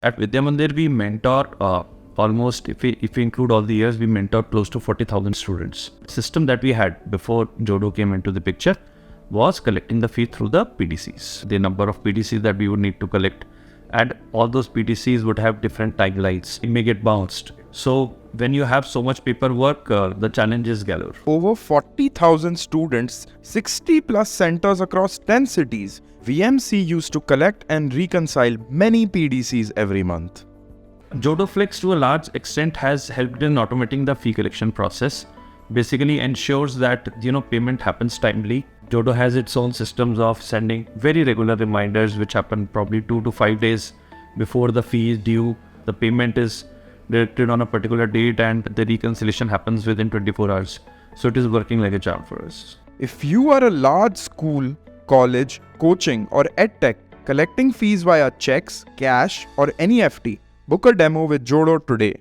At Vidyamandir, we mentor almost, if we include all the years, we mentor close to 40,000 students. The system that we had before Jodo came into the picture was collecting the fee through the PDCs. The number of PDCs that we would need to collect, and all those PDCs would have different timelines. It may get bounced. So when you have so much paperwork, the challenge is galore. Over 40,000 students, 60 plus centers across 10 cities. VMC used to collect and reconcile many PDCs every month. Jodo Flex to a large extent has helped in automating the fee collection process. Basically ensures that payment happens timely. Jodo has its own systems of sending very regular reminders which happen probably 2 to 5 days before the fee is due. The payment is directed on a particular date and the reconciliation happens within 24 hours. So it is working like a charm for us. If you are a large school, college, coaching or edtech collecting fees via checks, cash or NEFT, book a demo with Jodo today.